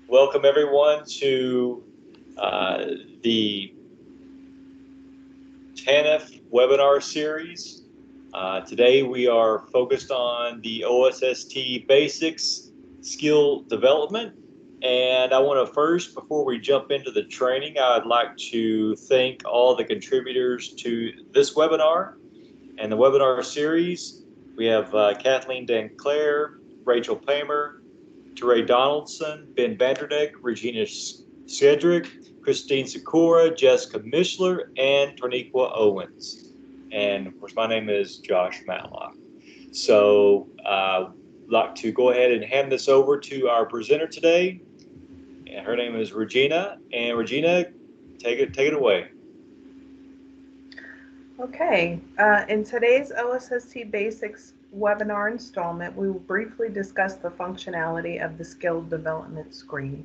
Welcome everyone to the TANF webinar series. Today we are focused on the OSST basics skill development. And I want to first, before we jump into the training, I'd like to thank all the contributors to this webinar and the webinar series. We have Kathleen Danclair, Rachel Pamer, Teray Donaldson, Ben Vanderdijk, Regina Cedric, Christine Sakura, Jessica Mishler, and Torniqua Owens. And of course, my name is Josh Matlock. So I'd like to go ahead and hand this over to our presenter today. And her name is Regina. And Regina, take it away. Okay, in today's OSST Basics webinar installment, we will briefly discuss the functionality of the skill development screen.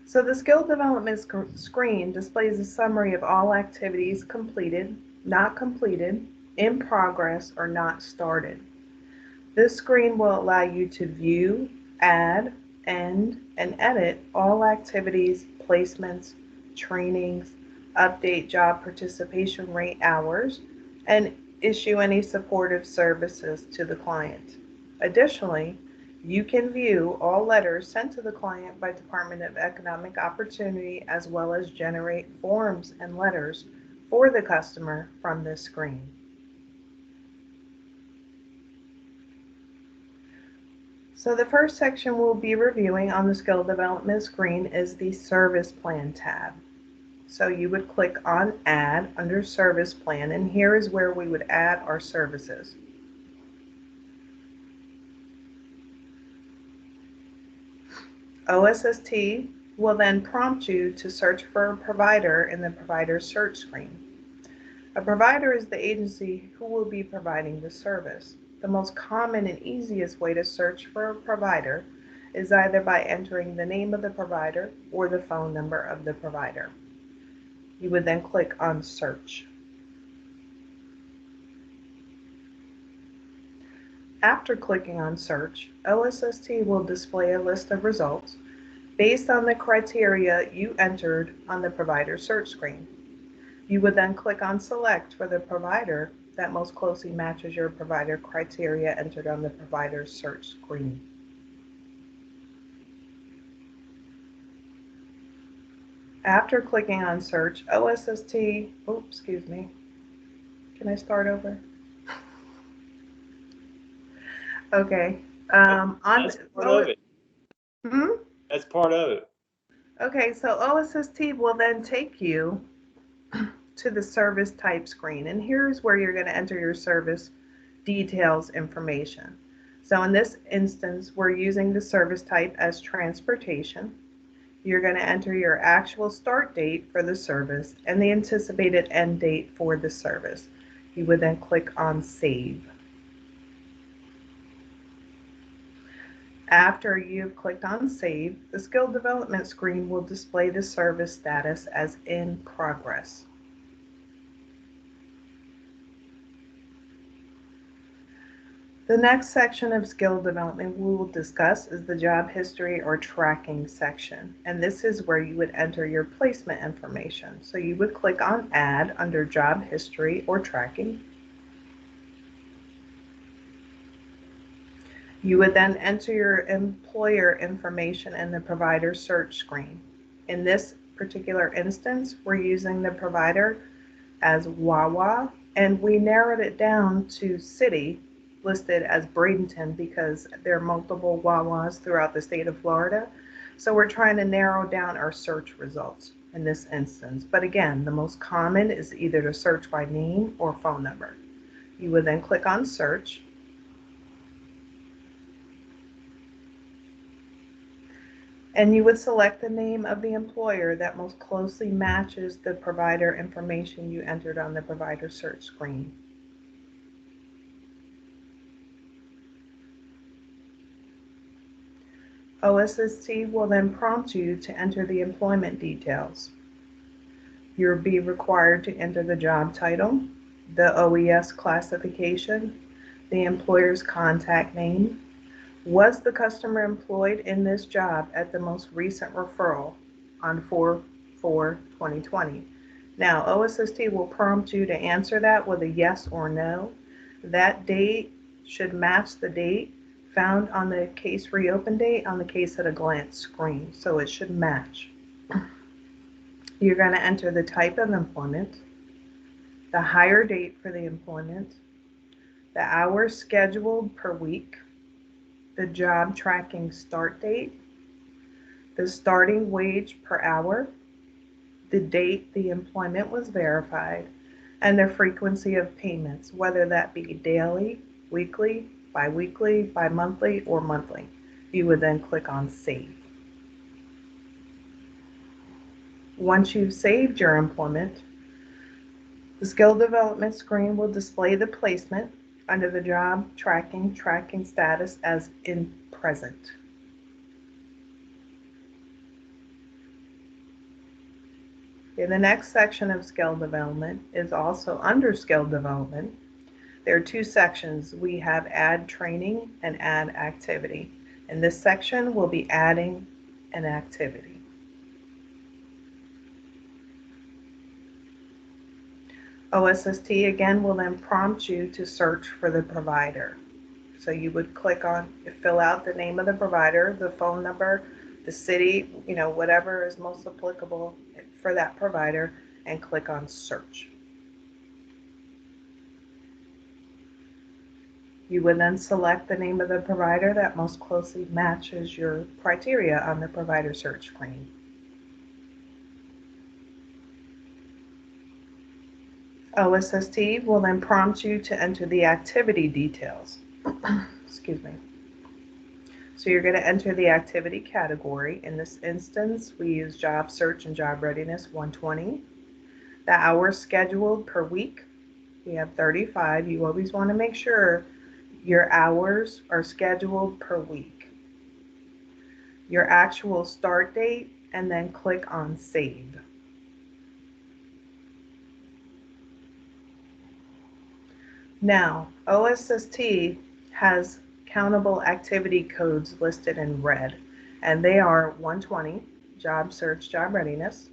So the skill development screen displays a summary of all activities completed, not completed, in progress, or not started. This screen will allow you to view, add, end, and edit all activities, placements, trainings, update job participation rate hours, and issue any supportive services to the client. Additionally, you can view all letters sent to the client by Department of Economic Opportunity as well as generate forms and letters for the customer from this screen. So the first section we'll be reviewing on the skill development screen is the service plan tab. So you would click on add under service plan, and here is where we would add our services. OSST will then prompt you to search for a provider in the provider search screen. A provider is the agency who will be providing the service. The most common and easiest way to search for a provider is either by entering the name of the provider or the phone number of the provider. You would then click on search. After clicking on search, OSST will display a list of results based on the criteria you entered on the provider search screen. You would then click on select for the provider that most closely matches your provider criteria entered on the provider search screen. After clicking on search, OSST, can I start over? Okay. That's part of it. Hmm? That's part of it. Okay, so OSST will then take you to the service type screen, and here's where you're going to enter your service details information. So in this instance, we're using the service type as transportation. You're going to enter your actual start date for the service and the anticipated end date for the service. You would then click on save. After you've clicked on save, the skill development screen will display the service status as in progress. The next section of skill development we will discuss is the job history or tracking section. And this is where you would enter your placement information. So you would click on add under job history or tracking. You would then enter your employer information in the provider search screen. In this particular instance, we're using the provider as Wawa, and we narrowed it down to city, listed as Bradenton because there are multiple Wawas throughout the state of Florida. So we're trying to narrow down our search results in this instance. But again, the most common is either to search by name or phone number. You would then click on search. And you would select the name of the employer that most closely matches the provider information you entered on the provider search screen. OSST will then prompt you to enter the employment details. You'll be required to enter the job title, the OES classification, the employer's contact name, Was the customer employed in this job at the most recent referral on 4/4/2020? Now, OSST will prompt you to answer that with a yes or no. That date should match the date found on the case reopen date on the case at a glance screen, so it should match. You're going to enter the type of employment, the hire date for the employment, the hours scheduled per week, the job tracking start date, the starting wage per hour, the date the employment was verified, and the frequency of payments, whether that be daily, weekly, biweekly, bi-monthly, or monthly. You would then click on Save. Once you've saved your employment, the skill development screen will display the placement under the job tracking status as in present. In the next section of skill development is also under skill development. There are two sections. We have add training and add activity. In this section, we'll be adding an activity. OSST again will then prompt you to search for the provider. So you would click on, fill out the name of the provider, the phone number, the city, whatever is most applicable for that provider, and click on search. You would then select the name of the provider that most closely matches your criteria on the provider search screen. OSST will then prompt you to enter the activity details. Excuse me. So you're going to enter the activity category. In this instance, we use job search and job readiness 120. The hours scheduled per week, we have 35. You always want to make sure your hours are scheduled per week. Your actual start date, and then click on Save. Now, OSST has countable activity codes listed in red, and they are 120, job search, job readiness,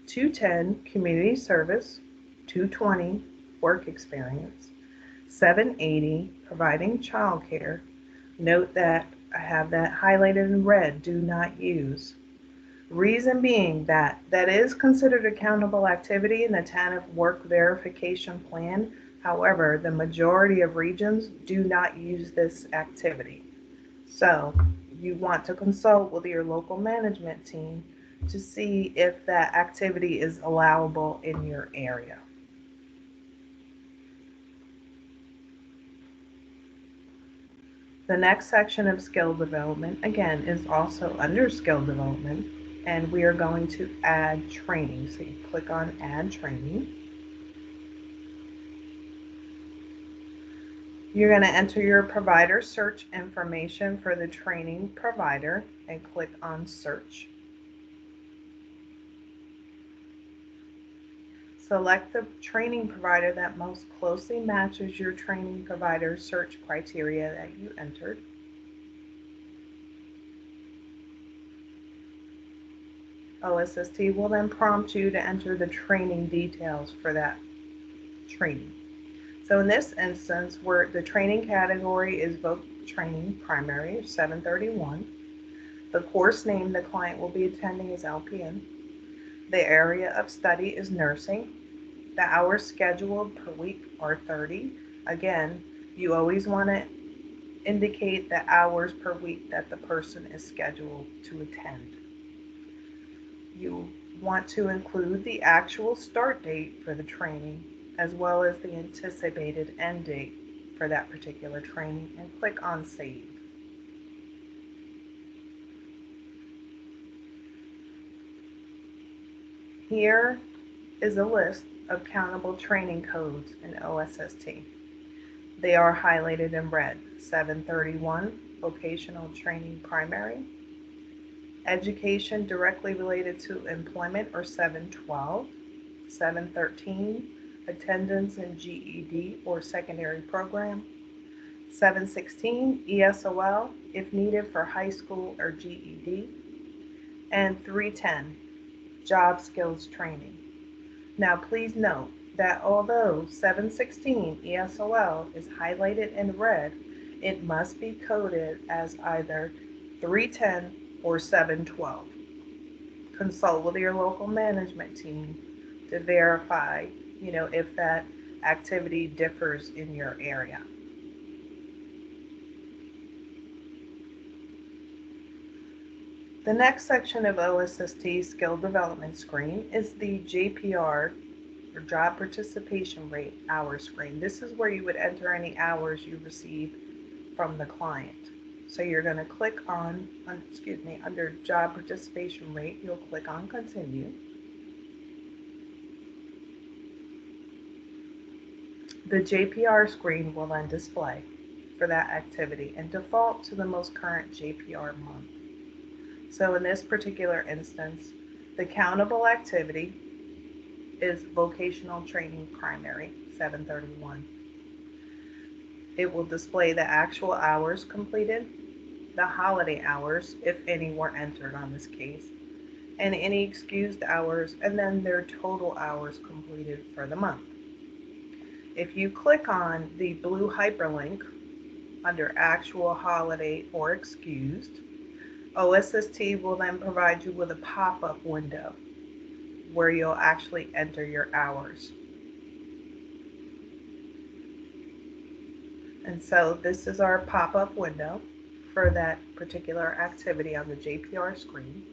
210, community service, 220, work experience, 780, providing childcare. Note that I have that highlighted in red, do not use. Reason being that is considered a countable activity in the TANF work verification plan. However, the majority of regions do not use this activity. So you want to consult with your local management team to see if that activity is allowable in your area. The next section of skill development, again, is also under skill development, and we are going to add training. So you click on Add Training. You're going to enter your provider search information for the training provider and click on Search. Select the training provider that most closely matches your training provider search criteria that you entered. OSST will then prompt you to enter the training details for that training. So in this instance, where the training category is voc training primary 731. The course name the client will be attending is LPN. The area of study is nursing. The hours scheduled per week are 30. Again, you always want to indicate the hours per week that the person is scheduled to attend. You want to include the actual start date for the training as well as the anticipated end date for that particular training, and click on Save. Here is a list of countable training codes in OSST. They are highlighted in red. 731, vocational training primary. Education directly related to employment, or 712. 713, attendance in GED or secondary program. 716 ESOL if needed for high school or GED, and 310 job skills training. Now please note that although 716 ESOL is highlighted in red, it must be coded as either 310 or 712. Consult with your local management team to verify, if that activity differs in your area. The next section of OSST skill development screen is the JPR, or job participation rate hour screen. This is where you would enter any hours you receive from the client. So you're going to click on, under job participation rate, you'll click on continue. The JPR screen will then display for that activity and default to the most current JPR month. So in this particular instance, the countable activity is vocational training primary, 731. It will display the actual hours completed, the holiday hours, if any were entered on this case, and any excused hours, and then their total hours completed for the month. If you click on the blue hyperlink under actual, holiday, or excused, OSST will then provide you with a pop-up window where you'll actually enter your hours. And so this is our pop-up window for that particular activity on the JPR screen.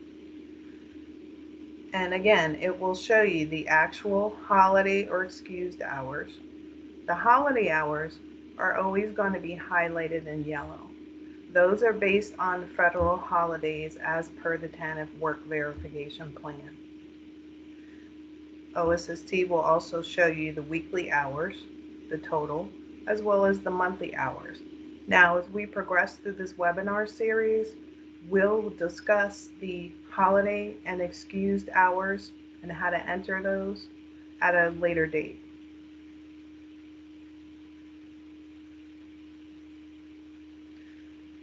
And again, it will show you the actual holiday or excused hours. The holiday hours are always going to be highlighted in yellow. Those are based on federal holidays as per the TANF work verification plan. OSST will also show you the weekly hours, the total, as well as the monthly hours. Now, as we progress through this webinar series, we'll discuss the holiday and excused hours and how to enter those at a later date.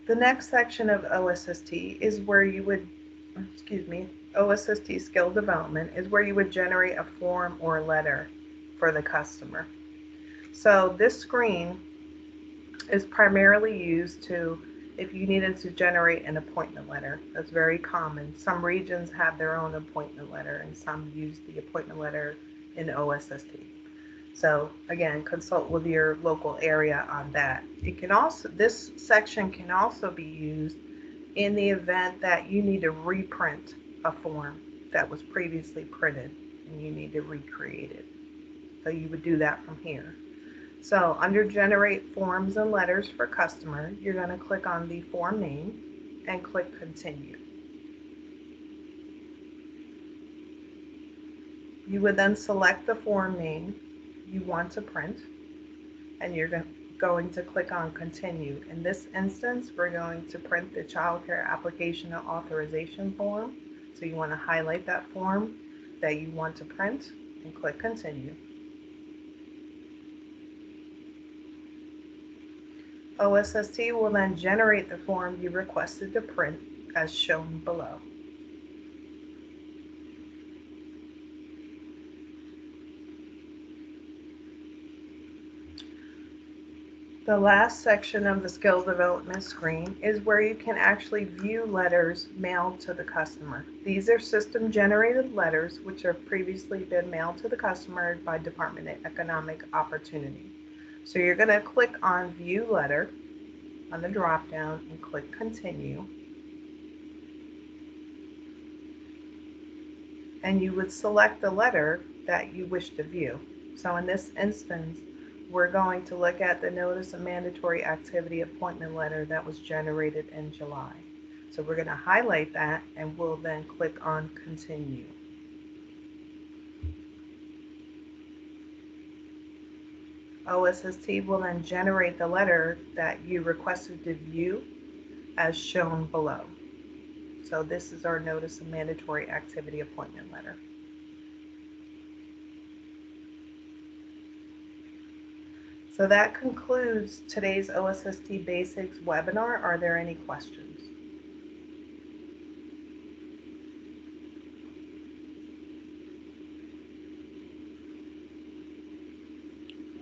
The next section of OSST is where you would, OSST skill development is where you would generate a form or a letter for the customer. So this screen is primarily used to, if you needed to generate an appointment letter. That's very common. Some regions have their own appointment letter and some use the appointment letter in OSST. So again, consult with your local area on that. This section can also be used in the event that you need to reprint a form that was previously printed and you need to recreate it. So you would do that from here. So under generate forms and letters for customer, you're going to click on the form name and click continue. You would then select the form name you want to print, and you're going to click on continue. In this instance, we're going to print the child care application and authorization form. So you want to highlight that form that you want to print and click continue. OSST will then generate the form you requested to print as shown below. The last section of the skill development screen is where you can actually view letters mailed to the customer. These are system generated letters which have previously been mailed to the customer by Department of Economic Opportunity. So you're going to click on view letter on the drop down and click continue. And you would select the letter that you wish to view. So in this instance, we're going to look at the Notice of Mandatory Activity Appointment Letter that was generated in July. So we're going to highlight that and we'll then click on Continue. OSST will then generate the letter that you requested to view as shown below. So this is our Notice of Mandatory Activity Appointment Letter. So that concludes today's OSST Basics webinar. Are there any questions?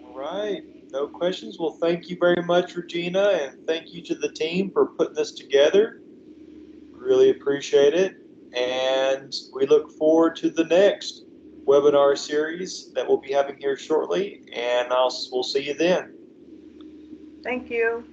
All right. No questions. Well, thank you very much, Regina, and thank you to the team for putting this together. Really appreciate it. And we look forward to the next webinar series that we'll be having here shortly. And we'll see you then. Thank you.